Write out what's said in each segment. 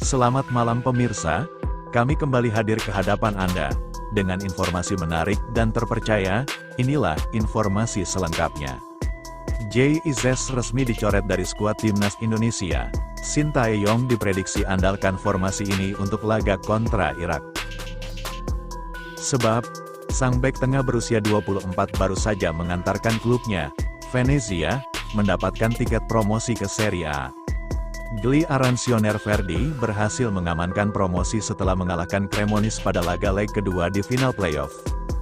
Selamat malam pemirsa, kami kembali hadir ke hadapan Anda, dengan informasi menarik dan terpercaya, inilah informasi selengkapnya. Jay Izzes resmi dicoret dari skuad Timnas Indonesia, Shin Tae-yong diprediksi andalkan formasi ini untuk laga kontra Irak. Sebab, sang bek tengah berusia 24 baru saja mengantarkan klubnya, Venezia, mendapatkan tiket promosi ke Serie A. Gli Arancionieri Verdi berhasil mengamankan promosi setelah mengalahkan Cremonese pada laga leg kedua di final playoff.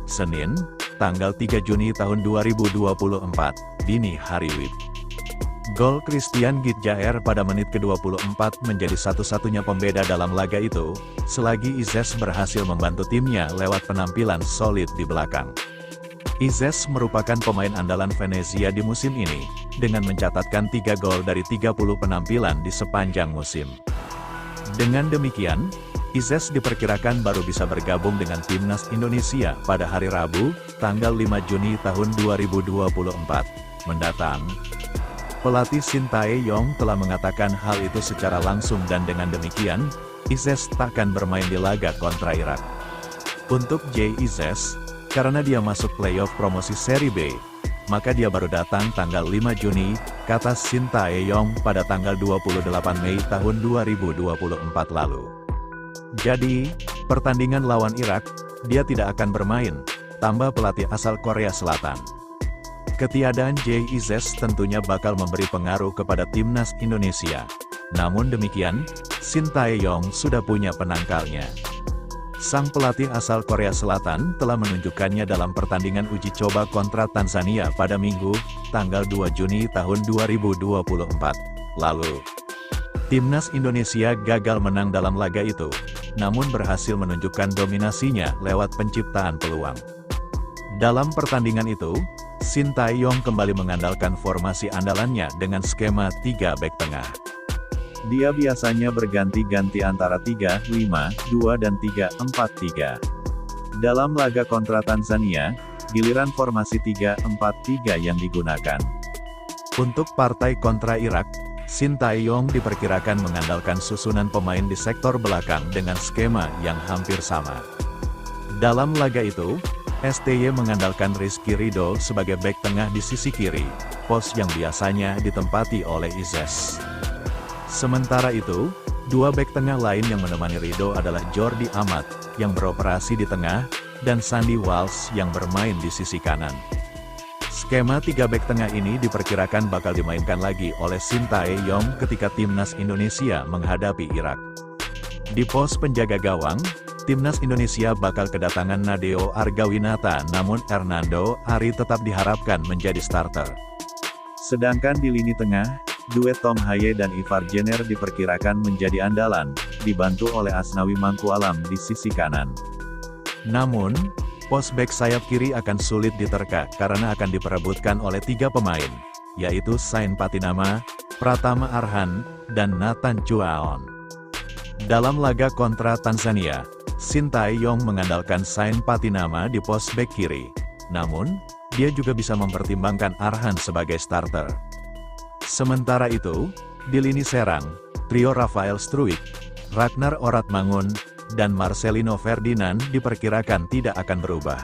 Senin, tanggal 3 Juni tahun 2024, dini hari WIB. Gol Christian Gidjaer pada menit ke-24 menjadi satu-satunya pembeda dalam laga itu, selagi Izzes berhasil membantu timnya lewat penampilan solid di belakang. Izzes merupakan pemain andalan Venezia di musim ini, dengan mencatatkan 3 gol dari 30 penampilan di sepanjang musim. Dengan demikian, Izzes diperkirakan baru bisa bergabung dengan Timnas Indonesia pada hari Rabu, tanggal 5 Juni tahun 2024, mendatang. Pelatih Shin Tae-yong telah mengatakan hal itu secara langsung dan dengan demikian, Izzes takkan bermain di laga kontra Irak. Untuk Jay Izzes, karena dia masuk playoff promosi Serie B, maka dia baru datang tanggal 5 Juni, kata Shin Tae-yong pada tanggal 28 Mei tahun 2024 lalu. Jadi, pertandingan lawan Irak, dia tidak akan bermain, tambah pelatih asal Korea Selatan. Ketiadaan Jay Izzes tentunya bakal memberi pengaruh kepada Timnas Indonesia. Namun demikian, Shin Tae-yong sudah punya penangkalnya. Sang pelatih asal Korea Selatan telah menunjukkannya dalam pertandingan uji coba kontra Tanzania pada Minggu, tanggal 2 Juni tahun 2024 lalu. Timnas Indonesia gagal menang dalam laga itu, namun berhasil menunjukkan dominasinya lewat penciptaan peluang. Dalam pertandingan itu, Shin Tae-yong kembali mengandalkan formasi andalannya dengan skema 3 bek tengah. Dia biasanya berganti-ganti antara 3-5-2 dan 3-4-3. Dalam laga kontra Tanzania, giliran formasi 3-4-3 yang digunakan. Untuk partai kontra Irak, Shin Tae-yong diperkirakan mengandalkan susunan pemain di sektor belakang dengan skema yang hampir sama. Dalam laga itu, STY mengandalkan Rizky Ridho sebagai bek tengah di sisi kiri, pos yang biasanya ditempati oleh Izzes. Sementara itu, dua bek tengah lain yang menemani Ridho adalah Jordi Amat, yang beroperasi di tengah, dan Sandy Walsh yang bermain di sisi kanan. Skema 3 bek tengah ini diperkirakan bakal dimainkan lagi oleh Shin Tae-yong ketika Timnas Indonesia menghadapi Irak. Di pos penjaga gawang, Timnas Indonesia bakal kedatangan Nadeo Argawinata, namun Hernando Ari tetap diharapkan menjadi starter. Sedangkan di lini tengah, duet Tom Haye dan Ivar Jenner diperkirakan menjadi andalan, dibantu oleh Asnawi Mangkualam di sisi kanan. Namun, pos bek sayap kiri akan sulit diterka karena akan diperebutkan oleh 3 pemain, yaitu Sain Patinama, Pratama Arhan, dan Nathan Chuaon. Dalam laga kontra Tanzania, Shin Tae-yong mengandalkan Sain Patinama di pos bek kiri. Namun, dia juga bisa mempertimbangkan Arhan sebagai starter. Sementara itu, di lini serang, trio Rafael Struijk, Ragnar Oratmangun, dan Marcelino Ferdinand diperkirakan tidak akan berubah.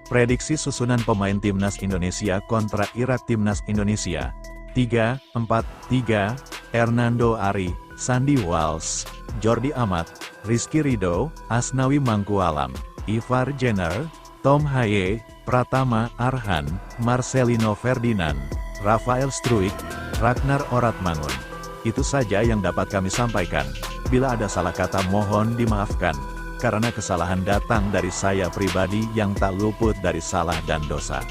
Prediksi susunan pemain Timnas Indonesia kontra Irak. Timnas Indonesia 3-4-3, Hernando Ari, Sandy Walsh, Jordi Amat, Rizky Ridho, Asnawi Mangkualam, Ivar Jenner, Tom Haye, Pratama Arhan, Marcelino Ferdinand, Rafael Struijk, Ragnar Oratmangun. Itu saja yang dapat kami sampaikan. Bila ada salah kata mohon dimaafkan, karena kesalahan datang dari saya pribadi yang tak luput dari salah dan dosa.